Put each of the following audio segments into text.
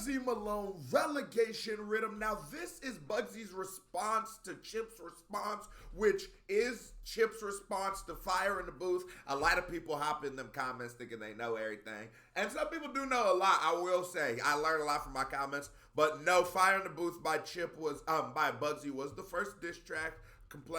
Bugzy Malone, Relegation Riddim. Now, this is Bugzy's response to Chip's response, which is Chip's response to Fire in the Booth. A lot of people hop in them comments thinking they know everything. And some people do know a lot, I will say. I learned a lot from my comments. But no, Fire in the Booth by by Bugzy was the first diss track.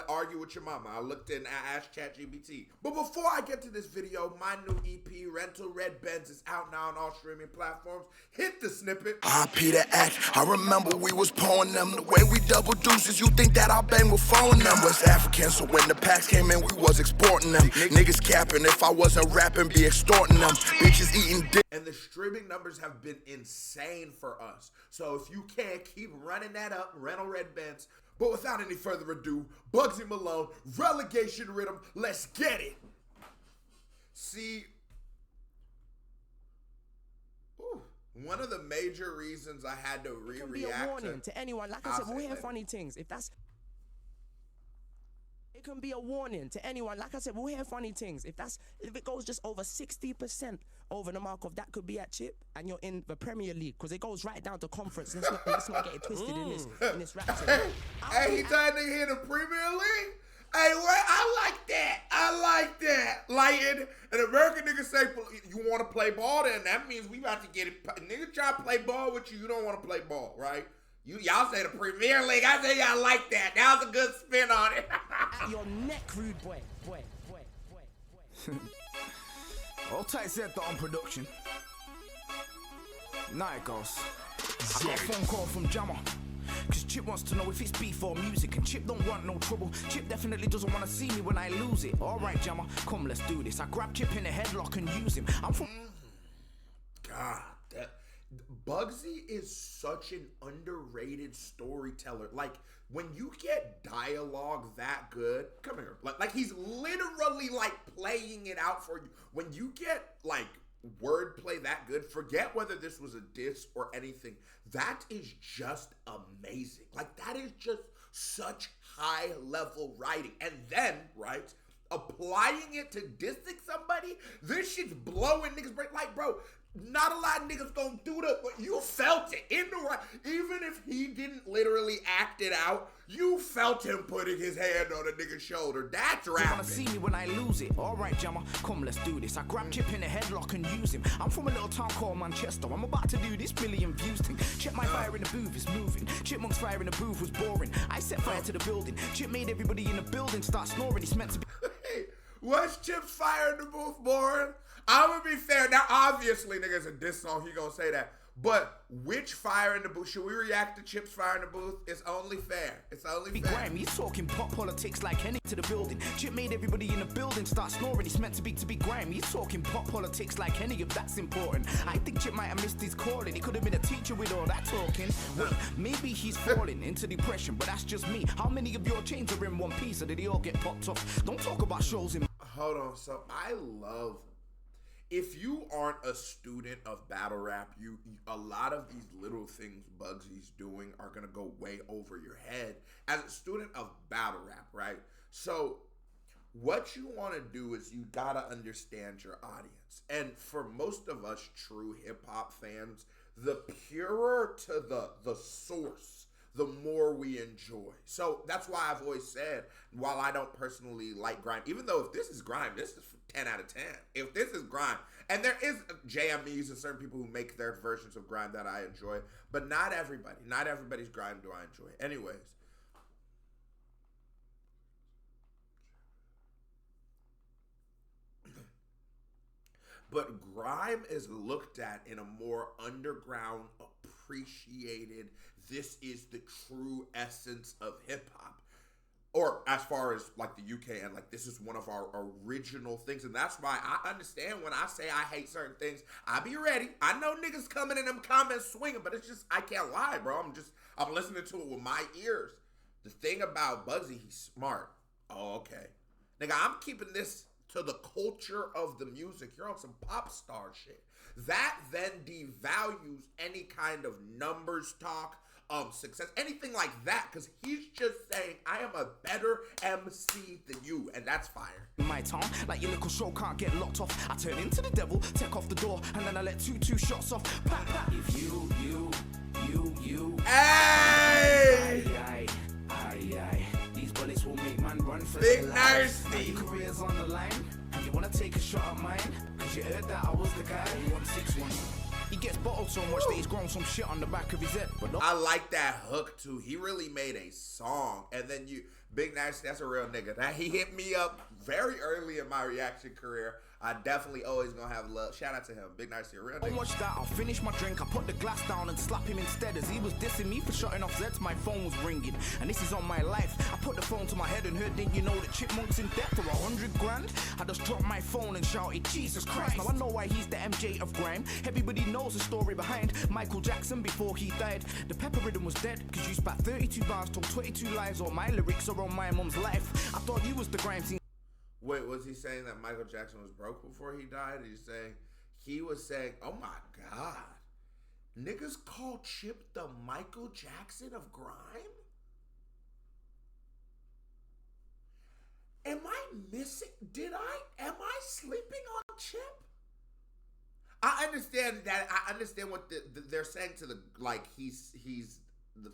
Argue with your mama. I looked in, I asked ChatGPT. But before I get to this video, my new EP, Rental Red Benz, is out now on all streaming platforms. Hit the snippet. IP the act. I remember we was pulling them. The way we double deuces, you think that I bang with phone them. West African, so when the packs came in, we was exporting them. Niggas capping. If I wasn't rapping, be extorting them. Bitches eating dick. And the streaming numbers have been insane for us. So if you can't keep running that up, Rental Red Benz. But without any further ado, Bugzy Malone, Relegation Riddim, let's get it. See, one of the major reasons I had to react can be a warning to anyone. Like I said, we'll hear funny things. It can be a warning to anyone. Like I said, we'll hear funny things. If it goes just over 60% over the mark of that could be at Chip, and you're in the Premier League, because it goes right down to conference. Let's not get it twisted in this rap thing. Hey, he trying to hit the Premier League? Hey, I like that. I like that. Like, an American nigga say, you want to play ball, then that means we about to get it. Nigga try to play ball with you don't want to play ball, right? Y'all say the Premier League. I say y'all like that. That was a good spin on it. At your neck, rude boy. All tight set on production. Now it goes. I got a phone call from Jammer. Cause Chip wants to know if it's beef or music, and Chip don't want no trouble. Chip definitely doesn't want to see me when I lose it. Alright, Jammer, come let's do this. I grab Chip in the headlock and use him. I'm from God, Bugzy is such an underrated storyteller. Like, when you get dialogue that good, come here. Like he's literally like playing it out for you. When you get like wordplay that good, forget whether this was a diss or anything. That is just amazing. Like, that is just such high level writing. And then, right, applying it to dissing somebody, this shit's blowing niggas' brain. Like, bro, not a lot of niggas gonna do that, but you felt it in the right. Even if he didn't literally act it out, you felt him putting his hand on a nigga's shoulder. That's rapping. You wanna see me when I lose it? Alright, Jammer, come let's do this. I grab Chip in the headlock and use him. I'm from a little town called Manchester. I'm about to do this million views thing. Chip, my fire in the booth is moving. Chipmunk's fire in the booth was boring. I set fire to the building. Chip made everybody in the building start snoring. It's meant to be. Hey, what's Chip's fire in the booth boring? I'm gonna be fair. Now, obviously, niggas a diss song, he gonna say that. But which fire in the booth? Should we react to Chip's fire in the booth? It's only fair. It's only fair. Grime, he's talking pop politics like Henny to the building. Chip made everybody in the building start snoring. It's meant to be grime. He's talking pop politics like Henny, if that's important. I think Chip might have missed his calling. He could have been a teacher with all that talking. Wait, maybe he's falling into depression, but that's just me. How many of your chains are in one piece, or did they all get popped off? Don't talk about shows in. Hold on. So I love. If you aren't a student of battle rap, a lot of these little things Bugzy's doing are gonna go way over your head as a student of battle rap, right? So what you want to do is you gotta understand your audience. And for most of us true hip-hop fans, the purer to the source, the more we enjoy. So that's why I've always said, while I don't personally like grime, even though if this is grime, this is 10 out of 10. If this is grime, and there is JMEs and certain people who make their versions of grime that I enjoy, but not everybody. Not everybody's grime do I enjoy. Anyways. But grime is looked at in a more underground, appreciated, this is the true essence of hip-hop. Or as far as like the UK, and like this is one of our original things. And that's why I understand when I say I hate certain things, I be ready. I know niggas coming in them comments swinging, but it's just, I can't lie, bro. I'm listening to it with my ears. The thing about Bugzy, he's smart. Oh, okay. Nigga, I'm keeping this to the culture of the music. You're on some pop star shit. That then devalues any kind of numbers talk, success, anything like that, because he's just saying, I am a better MC than you, and that's fire. My tongue, like your little show can't get locked off. I turn into the devil, take off the door, and then I let two shots off. Pop, pop. If you nasty. Your career's on the line, and you wanna take a shot at mine, cause you heard that I was the guy who won 6-1. He gets bottled so much that he's grown some shit on the back of his head. But I like that hook too. He really made a song. And then Big Nasty, that's a real nigga. That he hit me up very early in my reaction career. I definitely always gonna have love. Shout out to him. Big Nasty, a real nigga. so much that I'll finish my drink. I put the glass down and slap him instead. As he was dissing me for shutting off Zeds, my phone was ringing. And this is on my life. I put the phone to my head and heard, didn't you know that Chipmunk's in debt for 100 grand? I just dropped my phone and shouted, Jesus Christ. Now I know why he's the MJ of grime. Everybody knows the story behind Michael Jackson before he died. The pepper rhythm was dead, cause you spat 32 bars, told 22 lies. All my lyrics are on my mum's life. I thought you was the grime scene. Wait, was he saying that Michael Jackson was broke before he died? He was saying, oh my God, niggas call Chip the Michael Jackson of grime? Am I missing? Am I sleeping on Chip? I understand that. I understand what they're saying to the, like, he's the,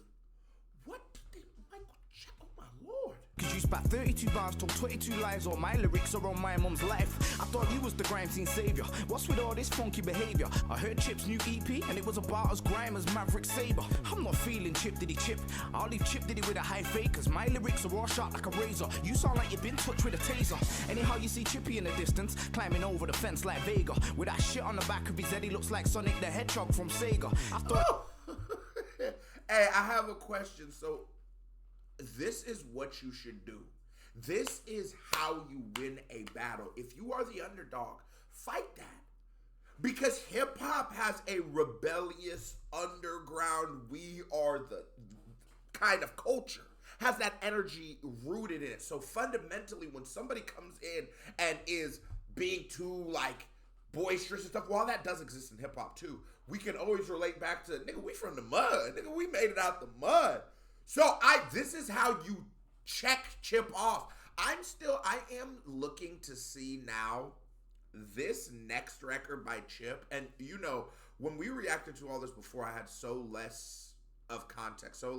what did Michael Jackson, oh my Lord. Cause you spat 32 bars, told 22 lies. All my lyrics are on my mum's life. I thought you was the grime scene savior. What's with all this funky behavior? I heard Chip's new EP and it was about as grime as Maverick Saber. I'm not feeling Chip Diddy Chip. I'll leave Chip Diddy with a high fake, cause my lyrics are all sharp like a razor. You sound like you've been touched with a taser. Anyhow you see Chippy in the distance, climbing over the fence like Vega. With that shit on the back of his head, he looks like Sonic the Hedgehog from Sega. I thought Hey, I have a question. So this is what you should do. This is how you win a battle. If you are the underdog, fight that. Because hip hop has a rebellious underground, we are the kind of culture, has that energy rooted in it. So fundamentally, when somebody comes in and is being too like boisterous and stuff, while that does exist in hip hop too, we can always relate back to, nigga, we from the mud. Nigga, we made it out the mud. So this is how you check Chip off. I am looking to see now this next record by Chip. And you know, when we reacted to all this before, I had so less of context, so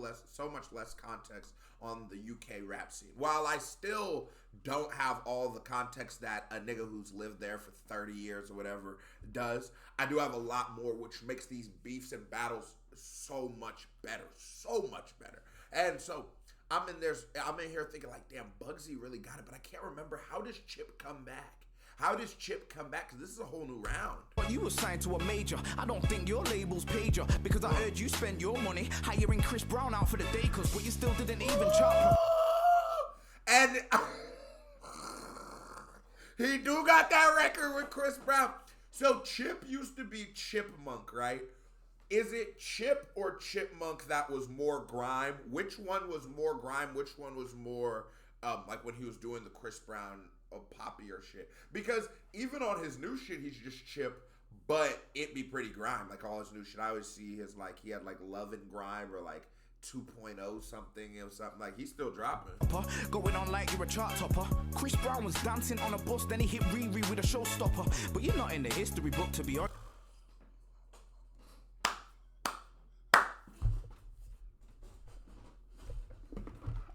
much less context on the UK rap scene. While I still don't have all the context that a nigga who's lived there for 30 years or whatever does, I do have a lot more, which makes these beefs and battles so much better. And so I'm in here thinking like, damn, Bugzy really got it, but I can't remember, how does Chip come back? Because this is a whole new round. but you were signed to a major. I don't think your label's paid you, because I heard you spend your money hiring Chris Brown out for the day, cause but you still didn't even chop. And he do got that record with Chris Brown. So Chip used to be Chipmunk, right? Is it Chip or Chipmunk that was more grime? Which one was more grime? Which one was more like when he was doing the Chris Brown poppier shit? Because even on his new shit, he's just Chip, but it be pretty grime. Like all his new shit, I always see his like, he had like Love and Grime or like 2.0 something or something. Like he's still dropping. Going on like you're a chart topper. Chris Brown was dancing on a bus, then he hit Riri with a showstopper. But you're not in the history book, to be honest.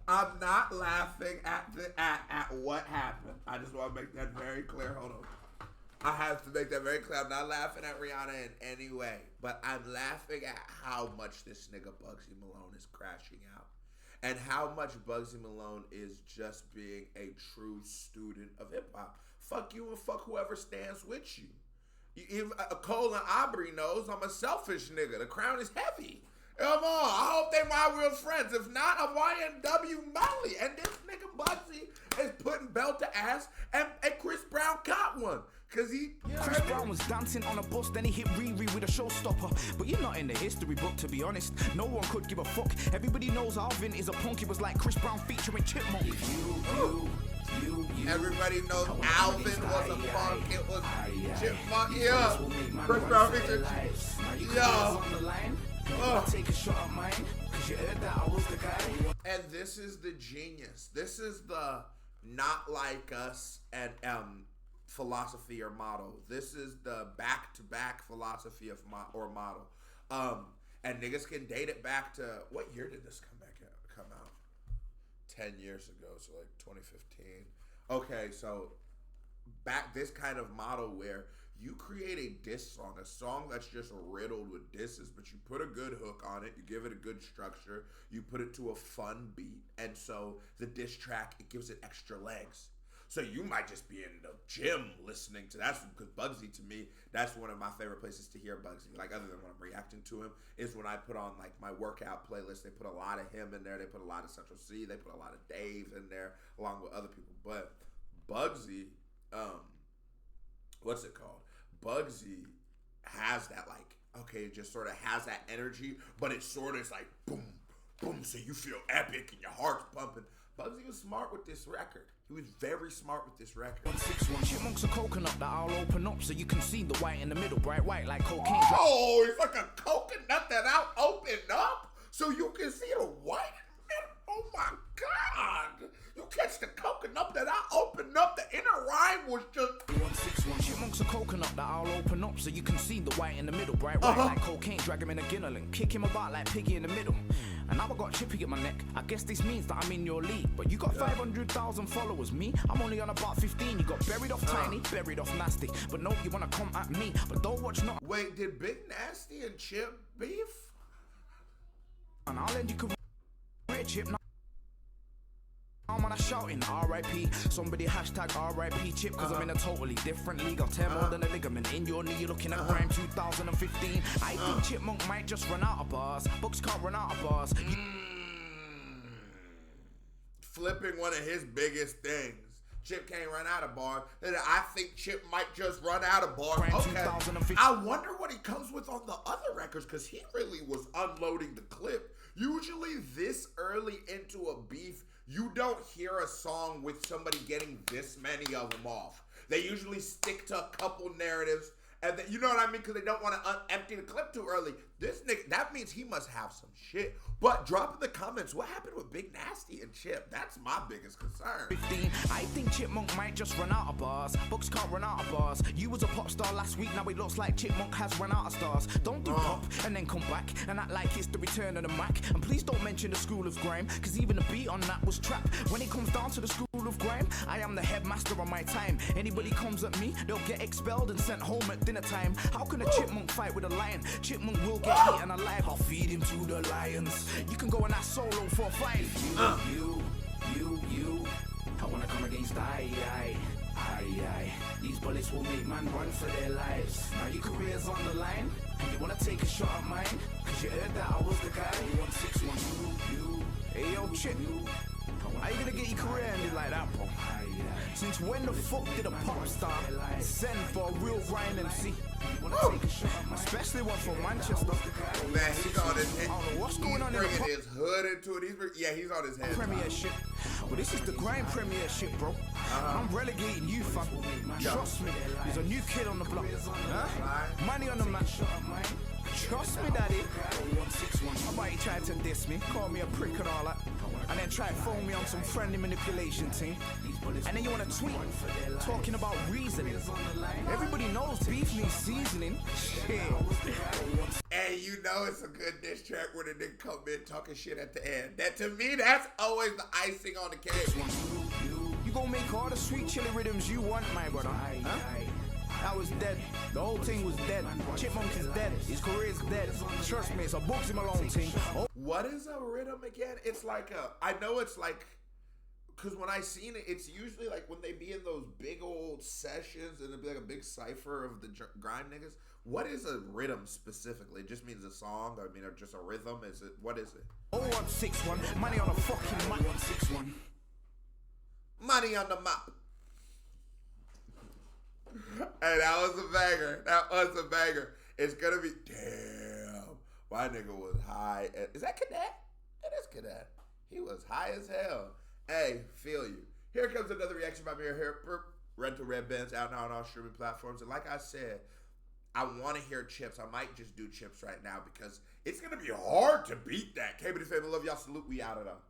I'm not laughing at what happened. I just want to make that very clear. Hold on. I have to make that very clear. I'm not laughing at Rihanna in any way, but I'm laughing at how much this nigga Bugzy Malone is crashing out, and how much Bugzy Malone is just being a true student of hip hop. Fuck you and fuck whoever stands with you. Even Cole and Aubrey knows I'm a selfish nigga. The crown is heavy. Come on, I hope they my real friends. If not, I'm YNW Molly. And this nigga Bugzy is putting belt to ass, and Chris Brown caught one. Cause Chris Brown was dancing on a bus, then he hit Riri with a showstopper. But you're not in the history book, to be honest. No one could give a fuck. Everybody knows Alvin is a punk. It was like Chris Brown featuring Chipmunk. Everybody knows Alvin was a punk. It was Chipmunk. Yeah. Chris Brown featured. Yeah. Take a shot at mine, cause you heard that I was the guy. And this is the genius. This is the not like us and philosophy or motto. This is the back-to-back philosophy of model. And niggas can date it back to, what year did this come out? 10 years ago, so like 2015. Okay, so back this kind of model where you create a diss song, a song that's just riddled with disses, but you put a good hook on it, you give it a good structure, you put it to a fun beat, and so the diss track, it gives it extra legs. So you might just be in the gym listening to that, because Bugzy, to me, that's one of my favorite places to hear Bugzy. Like, other than when I'm reacting to him, is when I put on like my workout playlist. They put a lot of him in there. They put a lot of Central C. They put a lot of Dave in there, along with other people. But Bugzy, what's it called? Bugzy has that, like, okay, it just sort of has that energy, but it sort of is like boom, boom, so you feel epic and your heart's pumping. Bugzy was smart with this record. He was very smart with this record. 161 chipmunks a coconut that I'll open up so you can see the white in the middle, bright white like cocaine. Oh, it's like a coconut that I'll open up so you can see the white. Oh my God! You catch the coconut that I open up. The inner rhyme was just 161 chipmunks a coconut that I'll open up so you can see the white in the middle, bright white like cocaine. Drag him in a ginnering, kick him about like piggy in the middle. And now I got Chippy in my neck. I guess this means that I'm in your league. But you got 500,000 followers. Me, I'm only on about 15. You got buried off tiny, buried off nasty. But no, you wanna come at me. But don't watch not. Wait, did Big Nasty and Chip beef? And I'll end your career, Chip. I'm on a shouting R.I.P. Somebody hashtag R.I.P. Chip, cause I'm in a totally different league. I'll tear more than a ligament in your knee. You're looking at Grime 2015. I think Chipmunk might just run out of bars. Books can't run out of bars. Flipping one of his biggest things. Chip can't run out of bars. I think Chip might just run out of bars. Okay. I wonder what he comes with on the other records, because he really was unloading the clip. Usually this early into a beef, you don't hear a song with somebody getting this many of them off. They usually stick to a couple narratives, and then, you know what I mean? Because they don't want to empty the clip too early. This nigga, that means he must have some shit. But drop in the comments, what happened with Big Nasty and Chip? That's my biggest concern. 15. I think Chipmunk might just run out of bars. Books can't run out of bars. You was a pop star last week, now it looks like Chipmunk has run out of stars. Don't do pop and then come back and act like it's the return of the Mac. And please don't mention the School of Grime, cause even the beat on that was trap. When it comes down to the School of Grime, I am the headmaster of my time. Anybody comes at me, they'll get expelled and sent home at dinner time. How can a chipmunk fight with a lion? Chipmunk will get eaten alive. I'll feed him to the lions. You can go and ask solo for a fight. You. I wanna come against I. These bullets will make man run for their lives. Now your career's on the line, and you wanna take a shot at mine, cause you heard that I was the guy. 161 you. Hey yo, Chip. How you gonna get your career ended like that, bro? Since when the fuck did a pop star send for a real grind MC? Especially one from Manchester. Man, he's on his head. I don't know what's going on in the bringing his hood into it. He's on his head. Premiership. Well, this is the grind premiership, bro. I'm relegating you, fam. Trust me, there's a new kid on the block. Huh? Money on the map. Trust me, daddy. I might try to diss me, call me a prick and all that, and then try to phone me on some friendly manipulation team. And then you want to tweet talking about reasoning. Everybody knows beef needs seasoning. Shit. And you know it's a good diss track when a nigga come in talking shit at the end. That, to me, that's always the icing on the cake. You gonna make all the sweet chili rhythms you want, my brother. Huh? I was dead. The whole thing was dead. Chipmunk is dead. His career is dead. Trust me, it's a Bugzy Malone thing. Oh. What is a rhythm again? It's like I know it's like, because when I seen it, it's usually like when they be in those big old sessions and it'd be like a big cipher of the grind niggas. What is a rhythm specifically? It just means a song? I mean, or just a rhythm? What is it? 0161, money on a fucking mic. 161. Money on the map. Hey, that was a banger. It's gonna be, damn, my nigga was high. Is that Cadet? It is Cadet. He was high as hell. Hey, feel you. Here comes another reaction by Mirror here. Rental Red Bands out now on all streaming platforms. And like I said, I want to hear Chips. I might just do Chips right now because it's gonna be hard to beat that. KB the Fable, love y'all. Salute. We out of though.